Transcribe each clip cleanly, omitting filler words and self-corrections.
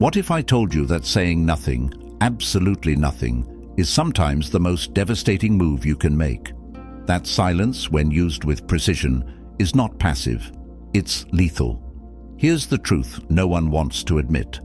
What if I told you that saying nothing, absolutely nothing, is sometimes the most devastating move you can make? That silence, when used with precision, is not passive, it's lethal. Here's the truth no one wants to admit.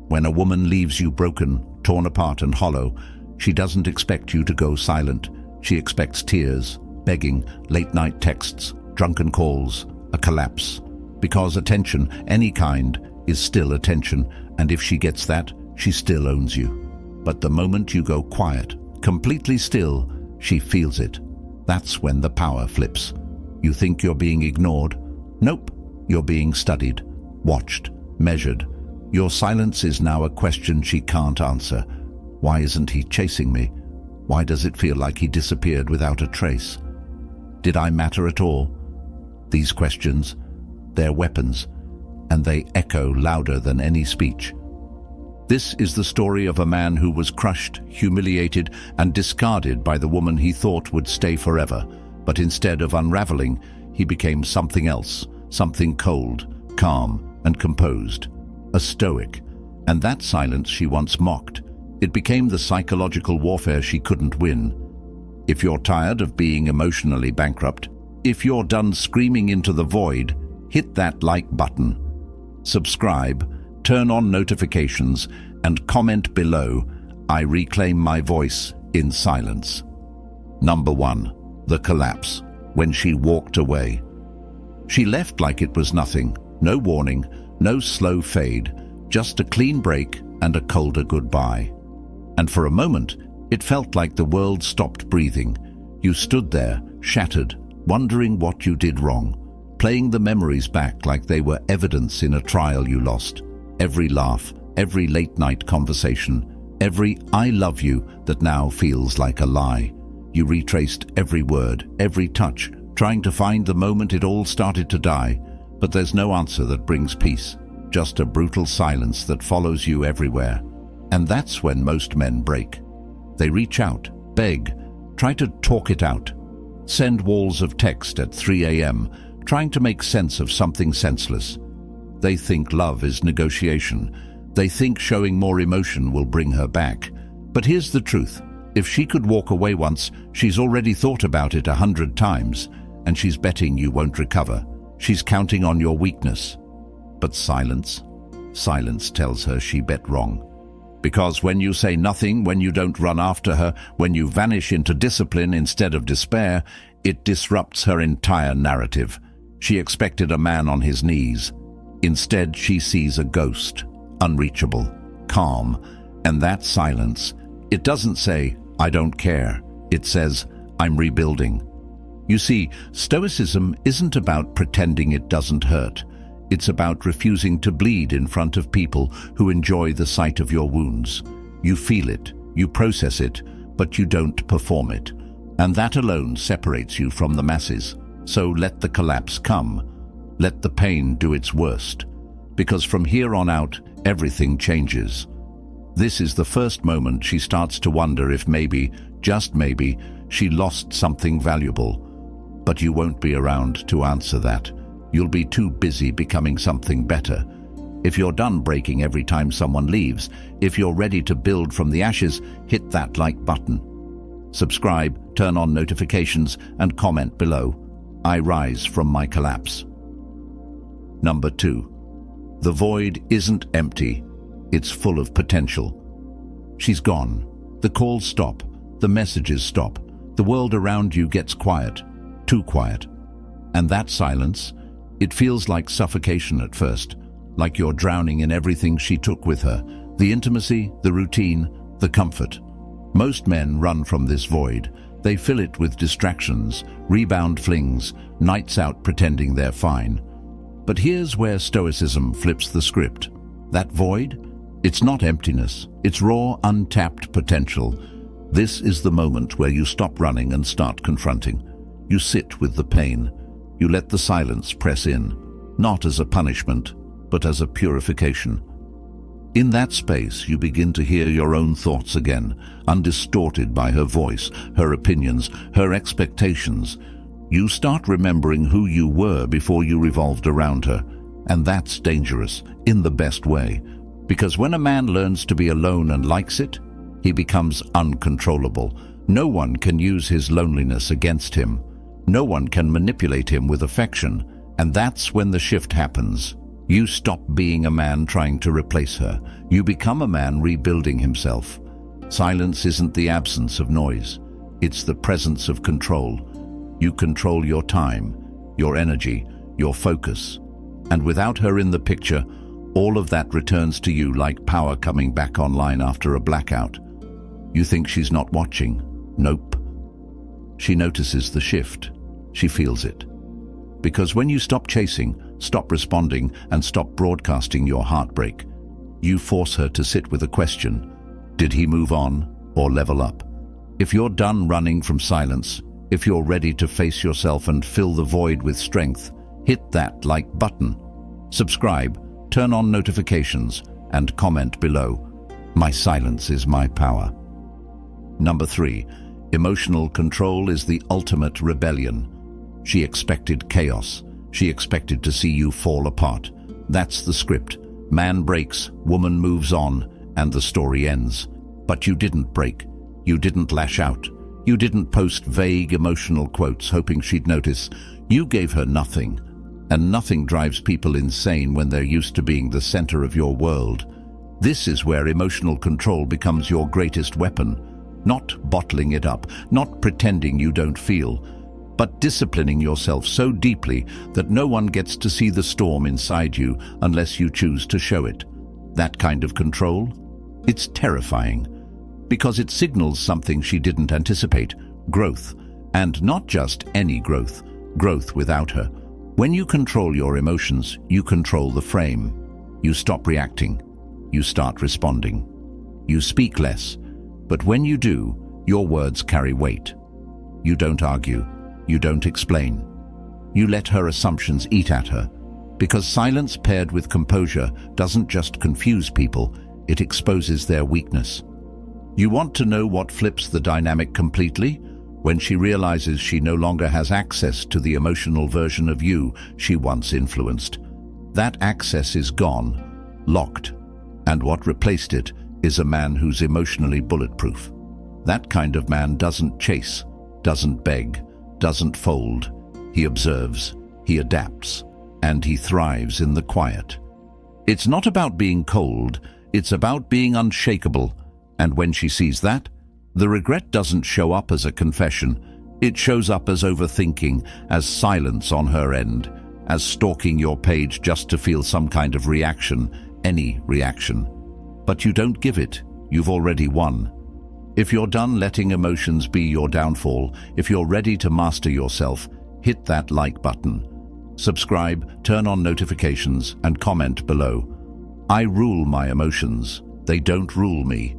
When a woman leaves you broken, torn apart and hollow, she doesn't expect you to go silent. She expects tears, begging, late-night texts, drunken calls, a collapse. Because attention, any kind, is still attention, and if she gets that, she still owns you. But the moment you go quiet, completely still, she feels it. That's when the power flips. You think you're being ignored? Nope, you're being studied, watched, measured. Your silence is now a question she can't answer. Why isn't he chasing me? Why does it feel like he disappeared without a trace? Did I matter at all? These questions, they're weapons, and they echo louder than any speech. This is the story of a man who was crushed, humiliated, and discarded by the woman he thought would stay forever. But instead of unraveling, he became something else, something cold, calm, and composed. A Stoic. And that silence she once mocked, it became the psychological warfare she couldn't win. If you're tired of being emotionally bankrupt, if you're done screaming into the void, hit that like button. Subscribe, turn on notifications, and comment below, I reclaim my voice in silence. Number 1. The collapse. When she walked away. She left like it was nothing. No warning, no slow fade, just a clean break and a colder goodbye. And for a moment, it felt like the world stopped breathing. You stood there, shattered, wondering what you did wrong, playing the memories back like they were evidence in a trial you lost. Every laugh, every late-night conversation, every "I love you" that now feels like a lie. You retraced every word, every touch, trying to find the moment it all started to die. But there's no answer that brings peace, just a brutal silence that follows you everywhere. And that's when most men break. They reach out, beg, try to talk it out, send walls of text at 3 a.m., trying to make sense of something senseless. They think love is negotiation. They think showing more emotion will bring her back. But here's the truth. If she could walk away once, she's already thought about it 100 times, and she's betting you won't recover. She's counting on your weakness. But silence? Silence tells her she bet wrong. Because when you say nothing, when you don't run after her, when you vanish into discipline instead of despair, it disrupts her entire narrative. She expected a man on his knees. Instead, she sees a ghost, unreachable, calm, and that silence, it doesn't say, I don't care. It says, I'm rebuilding. You see, Stoicism isn't about pretending it doesn't hurt. It's about refusing to bleed in front of people who enjoy the sight of your wounds. You feel it, you process it, but you don't perform it. And that alone separates you from the masses. So let the collapse come. Let the pain do its worst. Because from here on out, everything changes. This is the first moment she starts to wonder if maybe, just maybe, she lost something valuable. But you won't be around to answer that. You'll be too busy becoming something better. If you're done breaking every time someone leaves, if you're ready to build from the ashes, hit that like button. Subscribe, turn on notifications, and comment below. I rise from my collapse. Number 2. The void isn't empty. It's full of potential. She's gone. The calls stop. The messages stop. The world around you gets quiet. Too quiet. And that silence, it feels like suffocation at first, like you're drowning in everything she took with her, the intimacy, the routine, the comfort. Most men run from this void. They fill it with distractions, rebound flings, nights out pretending they're fine. But here's where Stoicism flips the script. That void? It's not emptiness. It's raw, untapped potential. This is the moment where you stop running and start confronting. You sit with the pain. You let the silence press in, not as a punishment, but as a purification. In that space, you begin to hear your own thoughts again, undistorted by her voice, her opinions, her expectations. You start remembering who you were before you revolved around her. And that's dangerous, in the best way. Because when a man learns to be alone and likes it, he becomes uncontrollable. No one can use his loneliness against him. No one can manipulate him with affection. And that's when the shift happens. You stop being a man trying to replace her. You become a man rebuilding himself. Silence isn't the absence of noise. It's the presence of control. You control your time, your energy, your focus. And without her in the picture, all of that returns to you like power coming back online after a blackout. You think she's not watching? Nope. She notices the shift. She feels it. Because when you stop chasing, stop responding, and stop broadcasting your heartbreak, you force her to sit with a question. Did he move on or level up? If you're done running from silence, if you're ready to face yourself and fill the void with strength, hit that like button. Subscribe, turn on notifications, and comment below. My silence is my power. Number 3. Emotional control is the ultimate rebellion. She expected chaos. She expected to see you fall apart. That's the script. Man breaks, woman moves on, and the story ends. But you didn't break. You didn't lash out. You didn't post vague emotional quotes hoping she'd notice. You gave her nothing. And nothing drives people insane when they're used to being the center of your world. This is where emotional control becomes your greatest weapon. Not bottling it up, not pretending you don't feel, but disciplining yourself so deeply that no one gets to see the storm inside you unless you choose to show it. That kind of control? It's terrifying, because it signals something she didn't anticipate: growth. And not just any growth, growth without her. When you control your emotions, you control the frame. You stop reacting. You start responding. You speak less, but when you do, your words carry weight. You don't argue. You don't explain. You let her assumptions eat at her, because silence paired with composure doesn't just confuse people, it exposes their weakness. You want to know what flips the dynamic completely? When she realizes she no longer has access to the emotional version of you she once influenced. That access is gone, locked, and what replaced it is a man who's emotionally bulletproof. That kind of man doesn't chase, doesn't beg, doesn't fold. He observes, he adapts, and he thrives in the quiet. It's not about being cold, it's about being unshakable. And when she sees that, the regret doesn't show up as a confession. It shows up as overthinking, as silence on her end, as stalking your page just to feel some kind of reaction, any reaction. But you don't give it. You've already won. If you're done letting emotions be your downfall, if you're ready to master yourself, hit that like button. Subscribe, turn on notifications, and comment below. I rule my emotions. They don't rule me.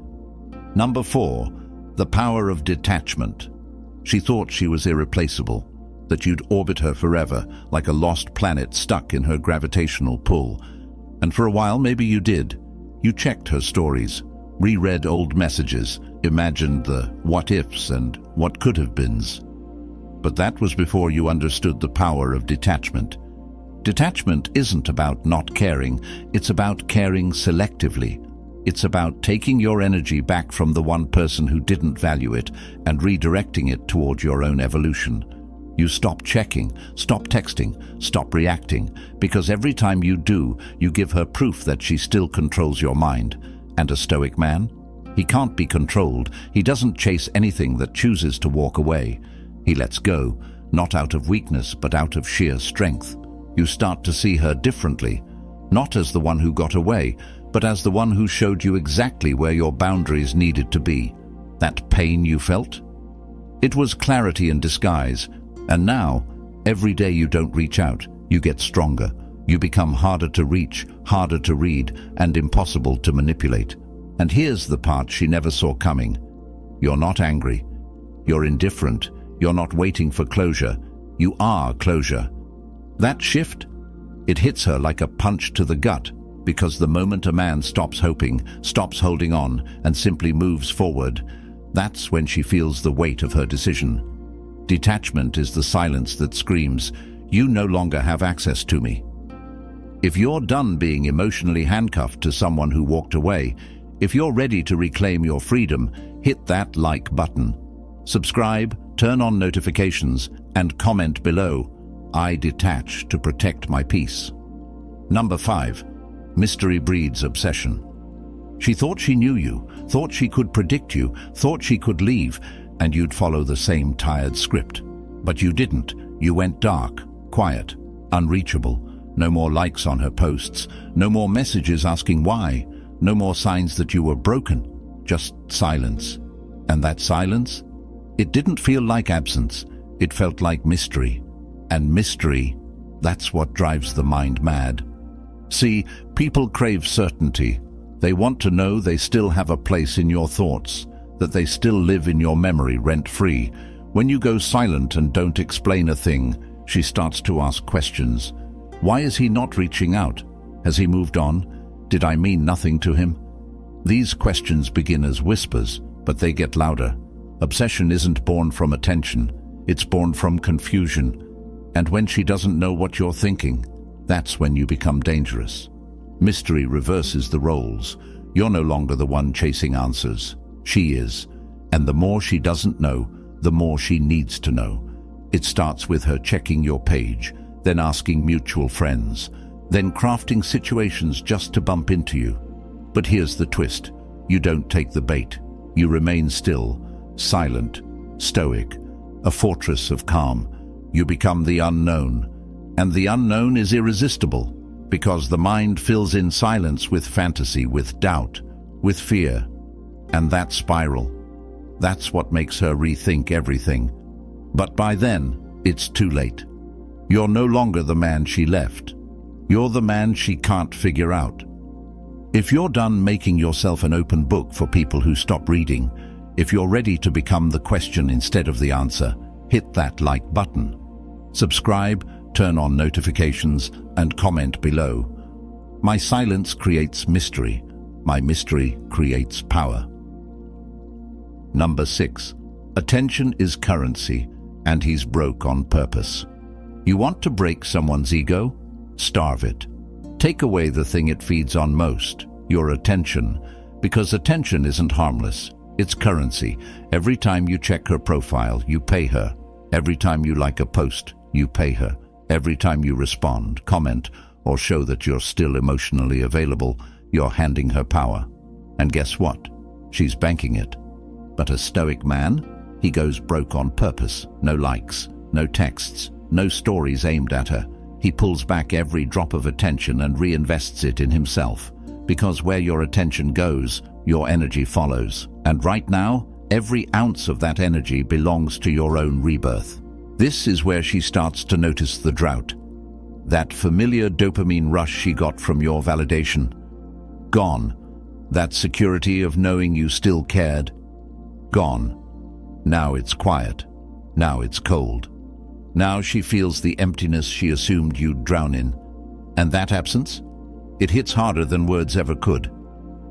Number 4. The power of detachment. She thought she was irreplaceable, that you'd orbit her forever, like a lost planet stuck in her gravitational pull. And for a while, maybe you did. You checked her stories, reread old messages, imagined the what-ifs and what-could-have-beens. But that was before you understood the power of detachment. Detachment isn't about not caring, it's about caring selectively. It's about taking your energy back from the one person who didn't value it and redirecting it toward your own evolution. You stop checking, stop texting, stop reacting, because every time you do, you give her proof that she still controls your mind. And a stoic man? He can't be controlled. He doesn't chase anything that chooses to walk away. He lets go, not out of weakness, but out of sheer strength. You start to see her differently, not as the one who got away, but as the one who showed you exactly where your boundaries needed to be. That pain you felt? It was clarity in disguise. And now, every day you don't reach out, you get stronger. You become harder to reach, harder to read, and impossible to manipulate. And here's the part she never saw coming. You're not angry. You're indifferent. You're not waiting for closure. You are closure. That shift, it hits her like a punch to the gut, because the moment a man stops hoping, stops holding on, and simply moves forward, that's when she feels the weight of her decision. Detachment is the silence that screams, "You no longer have access to me." If you're done being emotionally handcuffed to someone who walked away, if you're ready to reclaim your freedom, hit that like button. Subscribe, turn on notifications, and comment below. I detach to protect my peace. Number 5. Mystery breeds obsession. She thought she knew you, thought she could predict you, thought she could leave, and you'd follow the same tired script. But you didn't. You went dark, quiet, unreachable. No more likes on her posts, no more messages asking why, no more signs that you were broken, just silence. And that silence? It didn't feel like absence, it felt like mystery. And mystery, that's what drives the mind mad. See, people crave certainty. They want to know they still have a place in your thoughts, that they still live in your memory rent-free. When you go silent and don't explain a thing, she starts to ask questions. Why is he not reaching out? Has he moved on? Did I mean nothing to him? These questions begin as whispers, but they get louder. Obsession isn't born from attention, it's born from confusion. And when she doesn't know what you're thinking, that's when you become dangerous. Mystery reverses the roles. You're no longer the one chasing answers. She is. And the more she doesn't know, the more she needs to know. It starts with her checking your page, then asking mutual friends, then crafting situations just to bump into you. But here's the twist. You don't take the bait. You remain still, silent, stoic, a fortress of calm. You become the unknown. And the unknown is irresistible, because the mind fills in silence with fantasy, with doubt, with fear. And that spiral, that's what makes her rethink everything. But by then, it's too late. You're no longer the man she left. You're the man she can't figure out. If you're done making yourself an open book for people who stop reading, if you're ready to become the question instead of the answer, hit that like button. Subscribe, turn on notifications, and comment below. My silence creates mystery. My mystery creates power. Number 6. Attention is currency, and he's broke on purpose. You want to break someone's ego? Starve it. Take away the thing it feeds on most, your attention, because attention isn't harmless. It's currency. Every time you check her profile, you pay her. Every time you like a post, you pay her. Every time you respond, comment, or show that you're still emotionally available, you're handing her power. And guess what? She's banking it. But a stoic man, he goes broke on purpose. No likes, no texts, no stories aimed at her. He pulls back every drop of attention and reinvests it in himself. Because where your attention goes, your energy follows. And right now, every ounce of that energy belongs to your own rebirth. This is where she starts to notice the drought. That familiar dopamine rush she got from your validation. Gone. That security of knowing you still cared. Gone. Now it's quiet. Now it's cold. Now she feels the emptiness she assumed you'd drown in. And that absence? It hits harder than words ever could.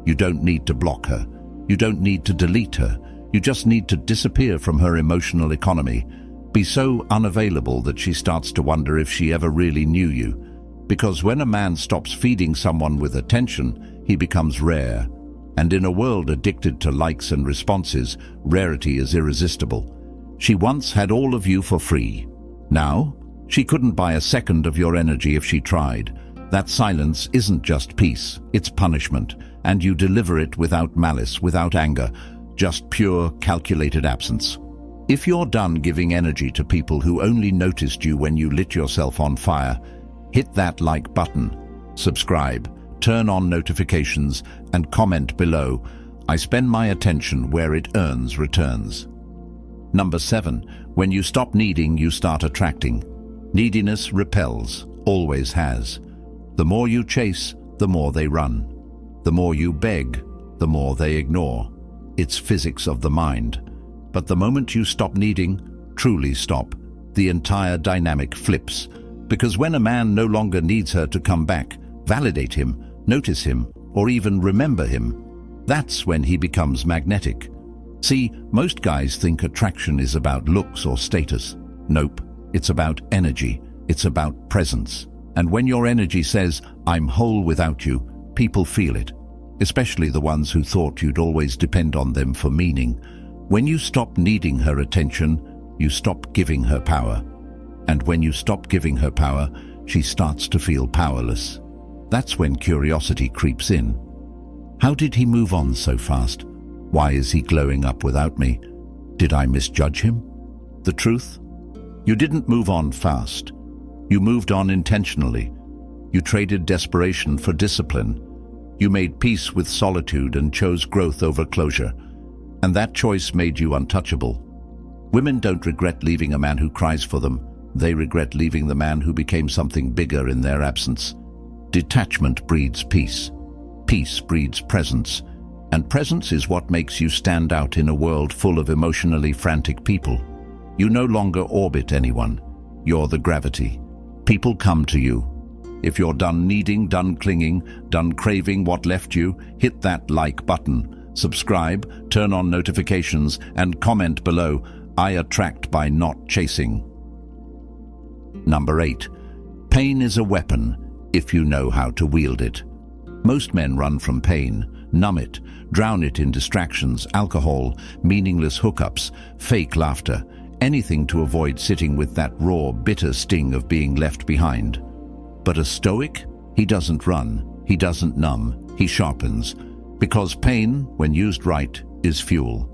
You don't need to block her. You don't need to delete her. You just need to disappear from her emotional economy. Be so unavailable that she starts to wonder if she ever really knew you. Because when a man stops feeding someone with attention, he becomes rare. And in a world addicted to likes and responses, rarity is irresistible. She once had all of you for free. Now, she couldn't buy a second of your energy if she tried. That silence isn't just peace, it's punishment, and you deliver it without malice, without anger, just pure, calculated absence. If you're done giving energy to people who only noticed you when you lit yourself on fire, hit that like button, subscribe, turn on notifications, and comment below. I spend my attention where it earns returns. Number 7. When you stop needing, you start attracting. Neediness repels, always has. The more you chase, the more they run. The more you beg, the more they ignore. It's physics of the mind. But the moment you stop needing, truly stop, the entire dynamic flips. Because when a man no longer needs her to come back, validate him, notice him, or even remember him, that's when he becomes magnetic. See, most guys think attraction is about looks or status. Nope, it's about energy, it's about presence. And when your energy says, "I'm whole without you," people feel it, especially the ones who thought you'd always depend on them for meaning. When you stop needing her attention, you stop giving her power. And when you stop giving her power, she starts to feel powerless. That's when curiosity creeps in. How did he move on so fast? Why is he glowing up without me? Did I misjudge him? The truth? You didn't move on fast. You moved on intentionally. You traded desperation for discipline. You made peace with solitude and chose growth over closure. And that choice made you untouchable. Women don't regret leaving a man who cries for them. They regret leaving the man who became something bigger in their absence. Detachment breeds peace. Peace breeds presence. And presence is what makes you stand out in a world full of emotionally frantic people. You no longer orbit anyone. You're the gravity. People come to you. If you're done needing, done clinging, done craving what left you, hit that like button. Subscribe, turn on notifications, and comment below, "I attract by not chasing." Number 8. Pain is a weapon if you know how to wield it. Most men run from pain, numb it, drown it in distractions, alcohol, meaningless hookups, fake laughter, anything to avoid sitting with that raw, bitter sting of being left behind. But a Stoic? He doesn't run, he doesn't numb, he sharpens. Because pain, when used right, is fuel.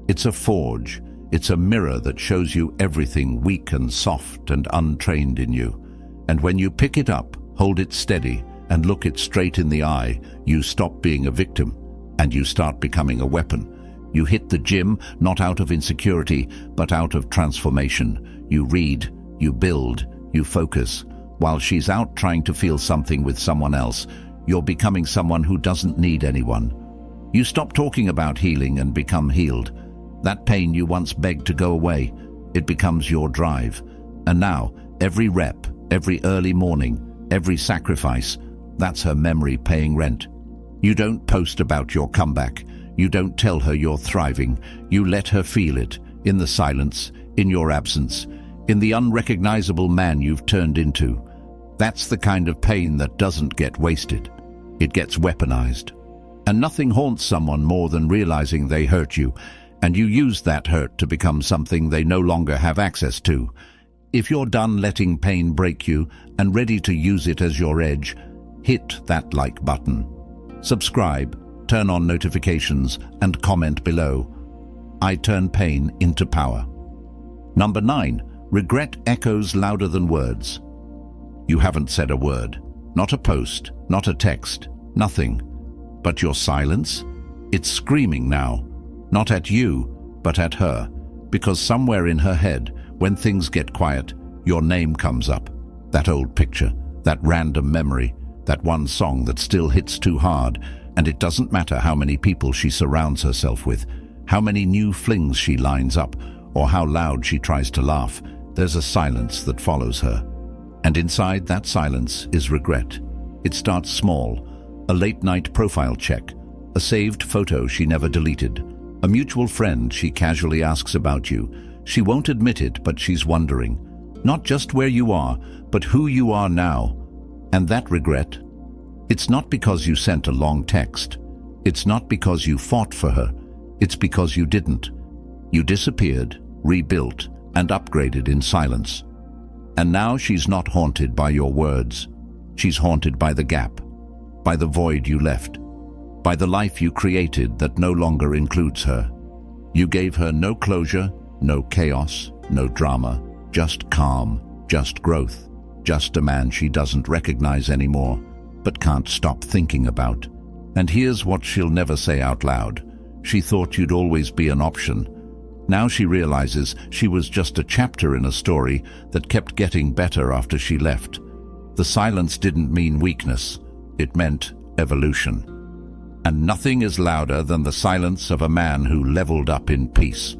It's a forge. It's a mirror that shows you everything weak and soft and untrained in you. And when you pick it up, hold it steady, and look it straight in the eye, you stop being a victim, and you start becoming a weapon. You hit the gym, not out of insecurity, but out of transformation. You read, you build, you focus. While she's out trying to feel something with someone else, you're becoming someone who doesn't need anyone. You stop talking about healing and become healed. That pain you once begged to go away, it becomes your drive. And now, every rep, every early morning, every sacrifice, that's her memory paying rent. You don't post about your comeback. You don't tell her you're thriving. You let her feel it, in the silence, in your absence, in the unrecognizable man you've turned into. That's the kind of pain that doesn't get wasted. It gets weaponized. And nothing haunts someone more than realizing they hurt you, and you use that hurt to become something they no longer have access to. If you're done letting pain break you and ready to use it as your edge, hit that like button. Subscribe, turn on notifications, and comment below. I turn pain into power. Number 9. Regret echoes louder than words. You haven't said a word, not a post, not a text, nothing. But your silence? It's screaming now. Not at you, but at her. Because somewhere in her head, when things get quiet, your name comes up. That old picture, that random memory, that one song that still hits too hard, and it doesn't matter how many people she surrounds herself with, how many new flings she lines up, or how loud she tries to laugh, there's a silence that follows her. And inside that silence is regret. It starts small, a late-night profile check, a saved photo she never deleted, a mutual friend she casually asks about you. She won't admit it, but she's wondering, not just where you are, but who you are now. And that regret, it's not because you sent a long text. It's not because you fought for her. It's because you didn't. You disappeared, rebuilt, and upgraded in silence. And now she's not haunted by your words. She's haunted by the gap, by the void you left, by the life you created that no longer includes her. You gave her no closure, no chaos, no drama, just calm, just growth, just a man she doesn't recognize anymore, but can't stop thinking about. And here's what she'll never say out loud. She thought you'd always be an option. Now she realizes she was just a chapter in a story that kept getting better after she left. The silence didn't mean weakness. It meant evolution. And nothing is louder than the silence of a man who leveled up in peace.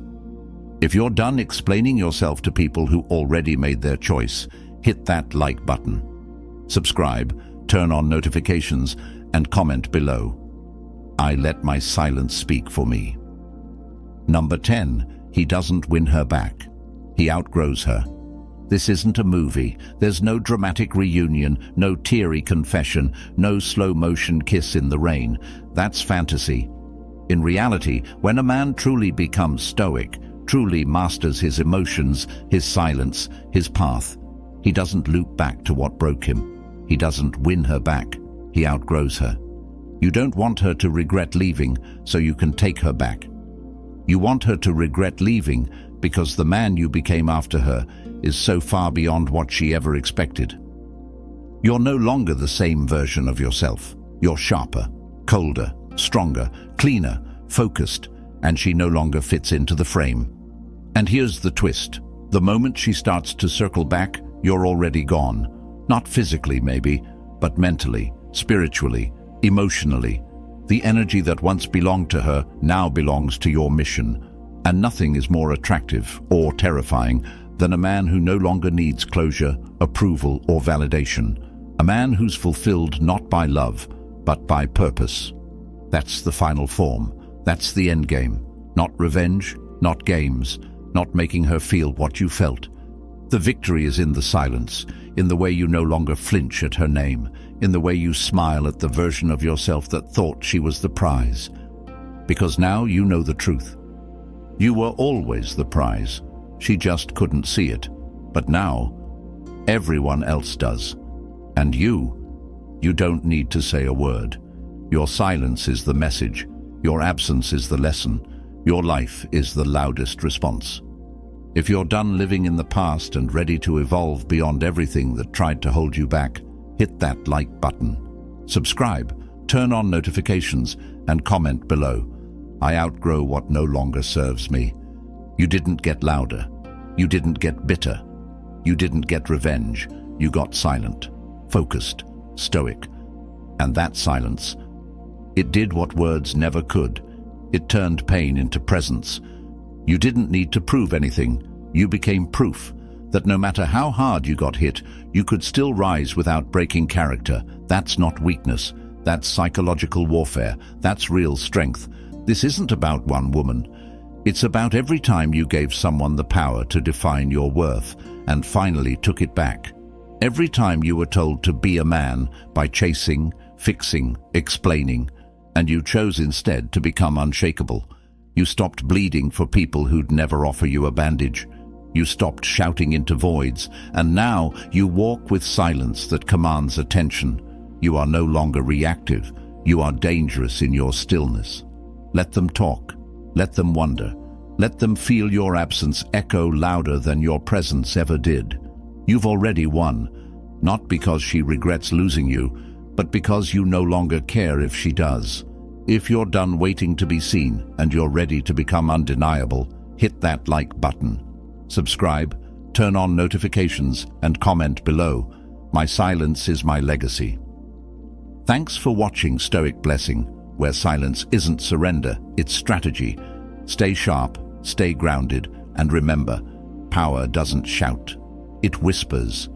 If you're done explaining yourself to people who already made their choice, hit that like button. Subscribe, turn on notifications, and comment below. I let my silence speak for me. Number 10. He doesn't win her back. He outgrows her. This isn't a movie. There's no dramatic reunion, no teary confession, no slow-motion kiss in the rain. That's fantasy. In reality, when a man truly becomes stoic, truly masters his emotions, his silence, his path, he doesn't loop back to what broke him. He doesn't win her back. He outgrows her. You don't want her to regret leaving so you can take her back. You want her to regret leaving because the man you became after her is so far beyond what she ever expected. You're no longer the same version of yourself. You're sharper, colder, stronger, cleaner, focused, and she no longer fits into the frame. And here's the twist. The moment she starts to circle back, you're already gone. Not physically, maybe, but mentally, spiritually, emotionally. The energy that once belonged to her now belongs to your mission. And nothing is more attractive or terrifying than a man who no longer needs closure, approval, or validation. A man who's fulfilled not by love, but by purpose. That's the final form. That's the end game. Not revenge, not games, not making her feel what you felt. The victory is in the silence, in the way you no longer flinch at her name, in the way you smile at the version of yourself that thought she was the prize. Because now you know the truth. You were always the prize. She just couldn't see it. But now, everyone else does. And you don't need to say a word. Your silence is the message. Your absence is the lesson. Your life is the loudest response. If you're done living in the past and ready to evolve beyond everything that tried to hold you back, hit that like button. Subscribe, turn on notifications, and comment below. I outgrow what no longer serves me. You didn't get louder. You didn't get bitter. You didn't get revenge. You got silent, focused, stoic. And that silence, it did what words never could. It turned pain into presence. You didn't need to prove anything. You became proof that no matter how hard you got hit, you could still rise without breaking character. That's not weakness. That's psychological warfare. That's real strength. This isn't about one woman. It's about every time you gave someone the power to define your worth and finally took it back. Every time you were told to be a man by chasing, fixing, explaining, and you chose instead to become unshakable. You stopped bleeding for people who'd never offer you a bandage. You stopped shouting into voids, and now you walk with silence that commands attention. You are no longer reactive. You are dangerous in your stillness. Let them talk. Let them wonder. Let them feel your absence echo louder than your presence ever did. You've already won, not because she regrets losing you, but because you no longer care if she does. If you're done waiting to be seen and you're ready to become undeniable, hit that like button. Subscribe, turn on notifications, and comment below. My silence is my legacy. Thanks for watching Stoic Blessing, where silence isn't surrender, it's strategy. Stay sharp, stay grounded, and remember, power doesn't shout, it whispers.